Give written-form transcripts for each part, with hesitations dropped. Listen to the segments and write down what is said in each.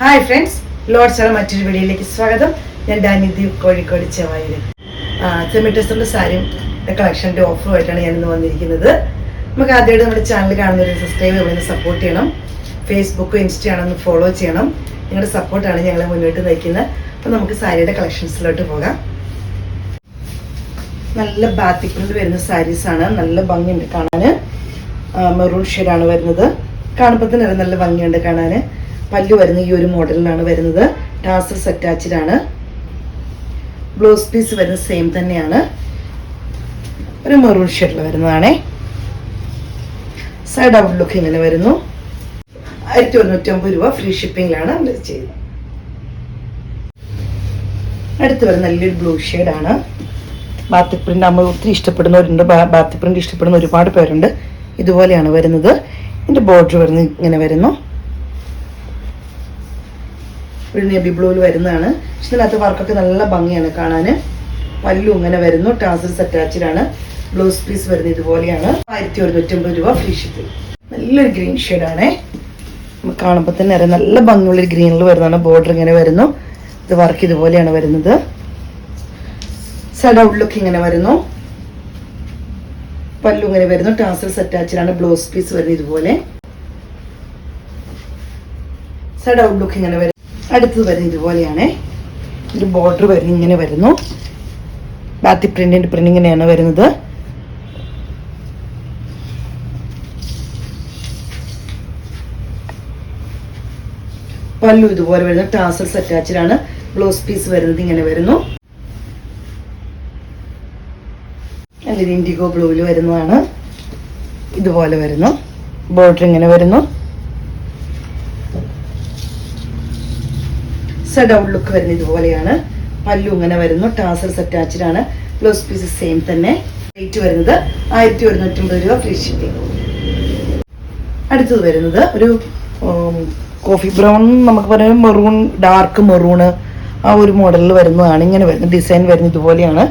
Hi friends, ലോഡ്സിലെ മറ്റൊരു വീഡിയോയിലേക്ക് സ്വാഗതം. ഞാൻ ഡാനിദി, കോഴിക്കോട് ചെവായിൽ. സെമി ടെസ്റ്ററിൻ്റെ സാരിയുടെ കളക്ഷൻ്റെ ഓഫറുമായിട്ടാണ് ഞാനിന്ന് വന്നിരിക്കുന്നത്. നമുക്ക് ആദ്യമായിട്ട് നമ്മുടെ ചാനൽ കാണുന്നവർ സബ്സ്ക്രൈബ് ചെയ്യുന്ന സപ്പോർട്ട് ചെയ്യണം. ഫേസ്ബുക്കും ഇൻസ്റ്റയാണെന്ന് ഫോളോ ചെയ്യണം. നിങ്ങളുടെ സപ്പോർട്ടാണ് ഞങ്ങളെ മുന്നോട്ട് നയിക്കുന്നത്. അപ്പോൾ നമുക്ക് സാരിയുടെ കളക്ഷൻസിലോട്ട് പോകാം. നല്ല ബാത്തിക് പ്രിന്റ് വരുന്ന സാരീസാണ്. നല്ല ഭംഗിയുണ്ട് കാണാൻ. മെറൂൺ ഷെയ്ഡാണ് വരുന്നത്. കാണുമ്പോൾ തന്നെ നല്ല ഭംഗിയുണ്ട് കാണാൻ. പല്ലു വരുന്ന ഈ ഒരു മോഡലിലാണ് വരുന്നത്. ടാസൽസ് അറ്റാച്ച്ഡ് ആണ്. ബ്ലൗസ് പീസ് വരുന്ന സെയിം തന്നെയാണ്. ഒരു മെറൂൺ ഷെയ്ഡിൽ വരുന്നതാണേ. സൈഡ് ഔട്ട് ലുക്ക് ഇങ്ങനെ വരുന്നു. 1950 രൂപ ഫ്രീ ഷിപ്പിംഗിലാണ് ചെയ്യുന്നത്. അടുത്ത് വരുന്ന നല്ലൊരു ബ്ലൂ ഷെയ്ഡാണ്. ബാത്തിക് പ്രിന്റ് നമ്മൾ ഒത്തിരി ഇഷ്ടപ്പെടുന്നവരുണ്ട്. ബാത്തിക് പ്രിന്റ് ഇഷ്ടപ്പെടുന്ന ഒരുപാട് പേരുണ്ട്. ഇതുപോലെയാണ് വരുന്നത്. ഇതിൻ്റെ ബോർഡർ വരുന്നത് ഇങ്ങനെ വരുന്നു. ഒരു നേവി ബ്ലൂവിൽ വരുന്നതാണ്. പക്ഷെ ഇതിനകത്ത് വർക്കൊക്കെ നല്ല ഭംഗിയാണ് കാണാൻ. പല്ലു ഇങ്ങനെ വരുന്നു. ടാസൽസ് അറ്റാച്ച്ഡ് ആണ്. ബ്ലൗസ് പീസ് വരുന്നത് ഇതുപോലെയാണ്. 1150 രൂപ ഫ്രീ ഷിപ്പിംഗ്. നല്ലൊരു ഗ്രീൻ ഷെയ്ഡാണേ. നമുക്ക് കാണുമ്പോൾ തന്നെ അറിയാം നല്ല ഭംഗിയുള്ളൊരു ഗ്രീനിൽ വരുന്നതാണ്. ബോർഡർ ഇങ്ങനെ വരുന്നു. ഇത് വർക്ക് ഇതുപോലെയാണ് വരുന്നത്. സൈഡ് ഔട്ട് ലുക്ക് ഇങ്ങനെ വരുന്നു. പല്ലു ഇങ്ങനെ വരുന്നു. ടാസൽസ് അറ്റാച്ച്ഡ് ആണ്. ബ്ലൗസ് പീസ് വരുന്നത് ഇതുപോലെ. സൈഡ് ഔട്ട് ലുക്ക് ഇങ്ങനെ വരും. അടുത്തത് വരുന്നത് ഇതുപോലെയാണ്. ഒരു ബോർഡർ വരുന്നത് ഇങ്ങനെ വരുന്നു. ബാത്തിക് പ്രിന്റിന്റെ പ്രിന്റ് ഇങ്ങനെയാണ് വരുന്നത്. പല്ലു ഇതുപോലെ വരുന്നു. ടാസൽസ് അറ്റാച്ച്ഡ് ആണ്. ബ്ലൗസ് പീസ് വരുന്നത് ഇങ്ങനെ വരുന്നു. നല്ലൊരു ഇൻഡിഗോ ബ്ലൂവിൽ വരുന്നതാണ്. ഇതുപോലെ വരുന്നു. ബോർഡർ ഇങ്ങനെ വരുന്നു. സൈഡ് ഔട്ട് ലുക്ക് വരുന്നത് ഇതുപോലെയാണ്. പല്ലു ഇങ്ങനെ വരുന്നു. ടാസൽസ് അറ്റാച്ച്ഡ് ആണ്. ബ്ലൗസ് പീസ് സെയിം തന്നെ. റേറ്റ് വരുന്നത് 1150 രൂപ ഫ്രീ ഷിപ്പിംഗ്. അടുത്തത് വരുന്നത് ഒരു കോഫി ബ്രൗൺ, നമുക്ക് പറയാം മെറൂൺ, ഡാർക്ക് മെറൂണ് ആ ഒരു മോഡലിൽ വരുന്നതാണ്. ഇങ്ങനെ വരുന്നത് ഡിസൈൻ വരുന്നത് ഇതുപോലെയാണ്.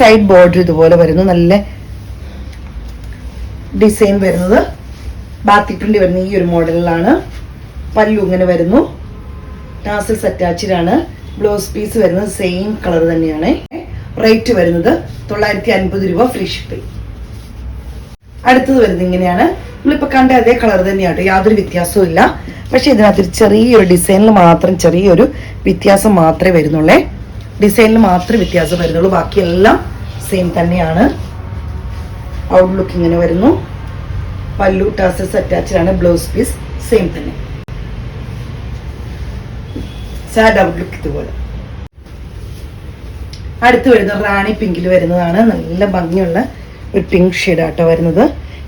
സൈഡ് ബോർഡർ ഇതുപോലെ വരുന്നു. നല്ല ഡിസൈൻ വരുന്നത് ബാത്തിക് പ്രിന്റ് വരുന്ന ഈ ഒരു മോഡലിലാണ്. പല്ലു ഇങ്ങനെ വരുന്നു. ടാസൽസ് അറ്റാച്ച്ഡ് ആണ്. ബ്ലൗസ് പീസ് വരുന്നത് സെയിം കളർ തന്നെയാണ്. റേറ്റ് വരുന്നത് 950 രൂപ ഫ്രീ ഷിപ്പിംഗ്. അടുത്തത് വരുന്നത് ഇങ്ങനെയാണ്. നമ്മളിപ്പോൾ കണ്ട അതേ കളർ തന്നെയാണ്. യാതൊരു വ്യത്യാസവും ഇല്ല. പക്ഷെ ഇതിനകത്ത് ചെറിയൊരു ഡിസൈനിൽ മാത്രം ചെറിയൊരു വ്യത്യാസം മാത്രമേ വരുന്നുള്ളേ. ഡിസൈനിൽ മാത്രമേ വ്യത്യാസം വരുന്നുള്ളൂ. ബാക്കിയെല്ലാം സെയിം തന്നെയാണ്. ഔട്ട് ലുക്ക് ഇങ്ങനെ വരുന്നു. പല്ലു ടാസൽസ് അറ്റാച്ച്ഡ് ആണ്. ബ്ലൗസ് പീസ് സെയിം തന്നെ. സാഡ് ഔട്ട് ലുക്ക് ഇതുപോലെ. അടുത്ത് വരുന്നത് റാണി പിങ്കിൽ വരുന്നതാണ്. നല്ല ഭംഗിയുള്ള ഒരു പിങ്ക് ഷെയ്ഡാട്ടോ വരുന്നത്.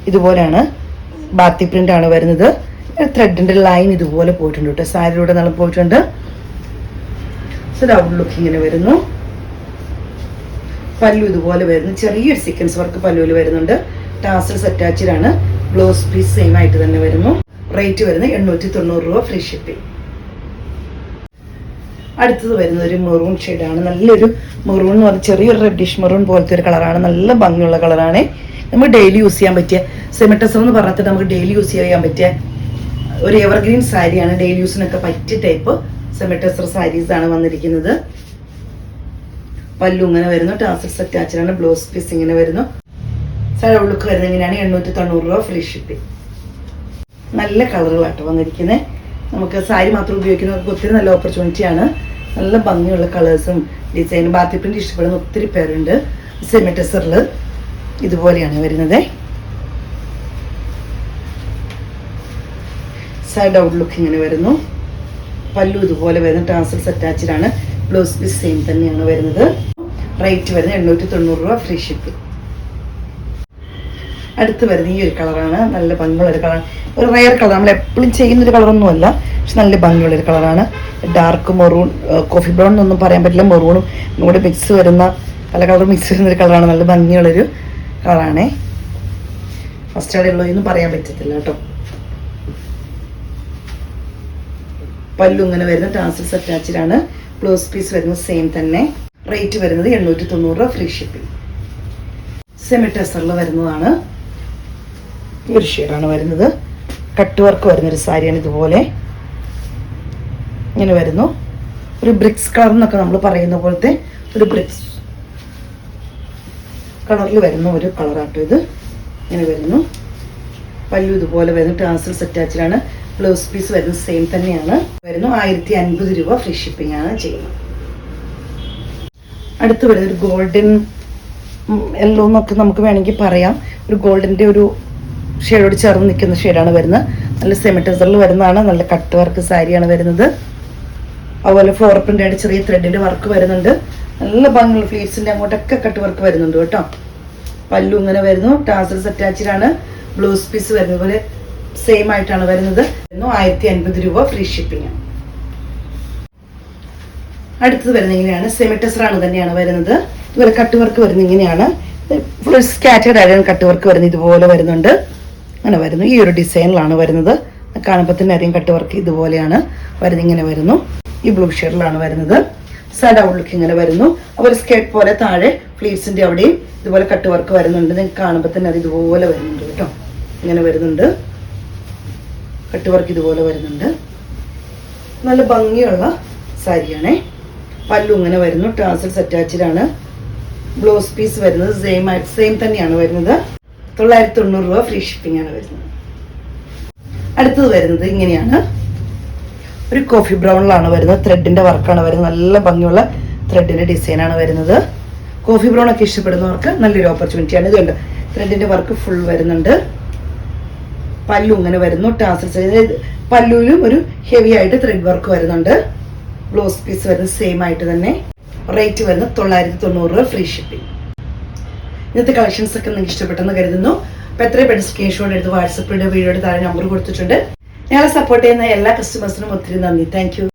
ഇതുപോലെയാണ്. ബാത്തിക് പ്രിന്റ് ആണ് വരുന്നത്. ത്രെഡിന്റെ ലൈൻ ഇതുപോലെ പോയിട്ടുണ്ട് കേട്ടോ. സാരിയിലൂടെ നല്ല പോയിട്ടുണ്ട്. സാഡ് ഔട്ട് ലുക്ക് ഇങ്ങനെ വരുന്നു. പല്ലു ഇതുപോലെ വരുന്നു. ചെറിയൊരു സീക്വൻസ് വർക്ക് പല്ലുവിൽ വരുന്നുണ്ട്. ടാസൽസ് അറ്റാച്ച്ഡ് ആണ്. ബ്ലൗസ് പീസ് സെയിം ആയിട്ട് തന്നെ വരുന്നു. റേറ്റ് വരുന്നത് 890 രൂപ ഫ്രീ ഷിപ്പിംഗ്. അടുത്തത് വരുന്നത് ഒരു മെറൂൺ ഷെയ്ഡാണ്. നല്ലൊരു മെറൂൺ എന്ന് പറഞ്ഞാൽ ചെറിയൊരു റെഡിഷ് മെറൂൺ പോലത്തെ ഒരു കളറാണ്. നല്ല ഭംഗിയുള്ള കളറാണ്. നമുക്ക് ഡെയിലി യൂസ് ചെയ്യാൻ പറ്റിയ സെമി ടെസ്റ്റർ എന്ന് പറഞ്ഞിട്ട് നമുക്ക് ഡെയിലി യൂസ് ചെയ്യാൻ പറ്റിയ ഒരു എവർഗ്രീൻ സാരിയാണ്. ഡെയിലി യൂസിനൊക്കെ പറ്റിയ ടൈപ്പ് സെമി ടെസ്റ്റർ സാരീസ് ആണ് വന്നിരിക്കുന്നത്. പല്ലു ഇങ്ങനെ വരുന്നു. ടാസൽസ് അറ്റാച്ച്ഡ് ആണ്. ബ്ലൗസ് പീസ് ഇങ്ങനെ വരുന്നു. സൈഡ് ഔട്ട് ലുക്ക് വരുന്നത് ഇങ്ങനെയാണ്. 890 രൂപ ഫ്രീ ഷിപ്പിംഗ്. നല്ല കളറുകളാട്ടോ വന്നിരിക്കുന്നത്. നമുക്ക് സാരി മാത്രം ഉപയോഗിക്കുന്നവർക്ക് ഒത്തിരി നല്ല ഓപ്പർച്യൂണിറ്റിയാണ്. നല്ല ഭംഗിയുള്ള കളേഴ്സും ഡിസൈനും ബാത്തിക് പ്രിന്റ് ഇഷ്ടപ്പെടുന്ന ഒത്തിരി പേരുണ്ട്. സെമി ടെസ്റ്ററിൽ ഇതുപോലെയാണ് വരുന്നത്. സൈഡ് ഔട്ട് ലുക്ക് ഇങ്ങനെ വരുന്നു. പല്ലു ഇതുപോലെ വരുന്നു. ടാസൽസ് അറ്റാച്ച്ഡ് ആണ്. ബ്ലൗസ് പീസ് സെയിം തന്നെയാണ് വരുന്നത്. റേറ്റ് വരുന്നത് 890 രൂപ ഫ്രീ ഷിപ്പിംഗ്. അടുത്ത് വരുന്നത് ഈ ഒരു കളറാണ്. നല്ല ഭംഗിയുള്ളൊരു കളറാണ്. ഒരു റയർ കളർ, നമ്മൾ എപ്പോഴും ചെയ്യുന്നൊരു കളറൊന്നുമല്ല. പക്ഷെ നല്ല ഭംഗിയുള്ളൊരു കളറാണ്. ഡാർക്ക് മെറൂൺ, കോഫി ബ്രൗൺ എന്നൊന്നും പറയാൻ പറ്റില്ല. മെറൂണും കൂടെ മിക്സ് വരുന്ന പല കളർ മിക്സ് വരുന്നൊരു കളറാണ്. നല്ല ഭംഗിയുള്ളൊരു കളറാണേ. ഫസ്റ്റ് അവിടെ ഉള്ളതൊന്നും പറയാൻ പറ്റത്തില്ല കേട്ടോ. പല്ലു ഇങ്ങനെ വരുന്ന ടാസൽസ് അറ്റാച്ച്ഡ് ആണ്. ബ്ലൗസ് പീസ് വരുന്നത് സെയിം തന്നെ. റേറ്റ് വരുന്നത് 890 രൂപ ഫ്രീ ഷിപ്പിംഗ്. സെമി ടെസ്റ്ററിൽ വരുന്നതാണ്. ഈ ഒരു ഷെയ്ഡാണ് വരുന്നത്. കട്ട് വർക്ക് വരുന്നൊരു സാരിയാണ്. ഇതുപോലെ ഇങ്ങനെ വരുന്നു. ഒരു ബ്രിക്സ് കളർ എന്നൊക്കെ നമ്മൾ പറയുന്ന പോലത്തെ ഒരു ബ്രിക്സ് കളറിൽ വരുന്ന ഒരു കളറാട്ടോ ഇത്. ഇങ്ങനെ വരുന്നു. പല്ലു ഇതുപോലെ വരുന്നു. ടാസൽസ് അറ്റാച്ച്ഡാണ്. ബ്ലൗസ് പീസ് വരുന്നത് സെയിം തന്നെയാണ് വരുന്നു. 1050 രൂപ ഫ്രീ ഷിപ്പിംഗ് ആണ് ചെയ്യുന്നത്. അടുത്ത് വരുന്നത് ഒരു ഗോൾഡൻ യെല്ലോ എന്നൊക്കെ നമുക്ക് വേണമെങ്കിൽ പറയാം. ഒരു ഗോൾഡിൻ്റെ ഒരു ഷെയ്ഡോട് ചേർന്ന് നിൽക്കുന്ന ഷെയ്ഡാണ് വരുന്നത്. നല്ല സെമിറ്റസറിൽ വരുന്നതാണ്. നല്ല കട്ട് വർക്ക് സാരിയാണ് വരുന്നത്. അതുപോലെ ഫ്ലോർ പ്രിന്റ് ആയിട്ട് ചെറിയ ത്രെഡിന്റെ വർക്ക് വരുന്നുണ്ട്. നല്ല ഭംഗിയുള്ള ഫ്ലീറ്റ്സിന്റെ അങ്ങോട്ടൊക്കെ കട്ട് വർക്ക് വരുന്നുണ്ട് കേട്ടോ. പല്ലു ഇങ്ങനെ വരുന്നു. ടാസൽസ് അറ്റാച്ച്ഡ് ആണ്. ബ്ലൗസ് പീസ് വരുന്നത് പോലെ സെയിം ആയിട്ടാണ് വരുന്നത്. 1050 രൂപ ഫ്രീ ഷിപ്പിംഗ്. അടുത്തത് വരുന്നത് ഇങ്ങനെയാണ്. സെമിറ്റസറാണ് തന്നെയാണ് വരുന്നത്. ഇതുപോലെ കട്ട് വർക്ക് വരുന്നത് ഇങ്ങനെയാണ്. ഫുൾ സ്കാറ്റേഡ് ആയിട്ടാണ് കട്ട് വർക്ക് വരുന്നത്. ഇതുപോലെ വരുന്നുണ്ട്. അങ്ങനെ വരുന്നു. ഈ ഒരു ഡിസൈനിലാണ് വരുന്നത്. കാണുമ്പോൾ തന്നെ അറിയാം കട്ട് വർക്ക് ഇതുപോലെയാണ് വരുന്നത്. ഇങ്ങനെ വരുന്നു. ഈ ബ്ലൂ ഷെയ്ഡിലാണ് വരുന്നത്. സൈഡ് ഔട്ട്ലുക്ക് ഇങ്ങനെ വരുന്നു. അതുപോലെ സ്കേർട്ട് പോലെ താഴെ ഫ്ലീറ്റ്സിന്റെ അവിടെയും ഇതുപോലെ കട്ട് വർക്ക് വരുന്നുണ്ട്. നിങ്ങൾക്ക് കാണുമ്പോൾ തന്നെ അത് ഇതുപോലെ വരുന്നുണ്ട് കേട്ടോ. ഇങ്ങനെ വരുന്നുണ്ട്. കട്ട് വർക്ക് ഇതുപോലെ വരുന്നുണ്ട്. നല്ല ഭംഗിയുള്ള സാരിയാണേ. പല്ലു ഇങ്ങനെ വരുന്നു. ടാസൽസ് അറ്റാച്ച്ഡ് ആണ്. ബ്ലൗസ് പീസ് വരുന്നത് സെയിം തന്നെയാണ് വരുന്നത്. 990 രൂപ ഫ്രീ ഷിപ്പിംഗ് ആണ് വരുന്നത്. അടുത്തത് വരുന്നത് ഇങ്ങനെയാണ്. ഒരു കോഫി ബ്രൗണിലാണ് വരുന്നത്. ത്രെഡിന്റെ വർക്കാണ് വരുന്നത്. നല്ല ഭംഗിയുള്ള ത്രെഡിന്റെ ഡിസൈനാണ് വരുന്നത്. കോഫി ബ്രൗൺ ഒക്കെ ഇഷ്ടപ്പെടുന്നവർക്ക് നല്ലൊരു ഓപ്പർച്യൂണിറ്റിയാണ്. ഇതുണ്ട് ത്രെഡിന്റെ വർക്ക് ഫുൾ വരുന്നുണ്ട്. പല്ലു ഇങ്ങനെ വരുന്നു. ടാസൽസ് പല്ലുവിലും ഒരു ഹെവി ആയിട്ട് ത്രെഡ് വർക്ക് വരുന്നുണ്ട്. ബ്ലൗസ് പീസ് വരുന്നത് സെയിം ആയിട്ട് തന്നെ. റേറ്റ് വരുന്നത് 990 രൂപ ഫ്രീ ഷിപ്പിംഗ്. ഇന്നത്തെ കളക്ഷൻസ് ഒക്കെ നിങ്ങൾക്ക് ഇഷ്ടപ്പെട്ടെന്ന് കരുതുന്നു. അപ്പോൾ എത്രയും പെട്ടെന്ന് സ്ക്രീൻഷോട്ട് എടുത്ത് വാട്സപ്പിലൂടെ വീഡിയോയുടെ താഴെ നമ്പർ കൊടുത്തിട്ടുണ്ട്. ഞങ്ങളെ സപ്പോർട്ട് ചെയ്യുന്ന എല്ലാ കസ്റ്റമേഴ്സിനും ഒത്തിരി നന്ദി. Thank you.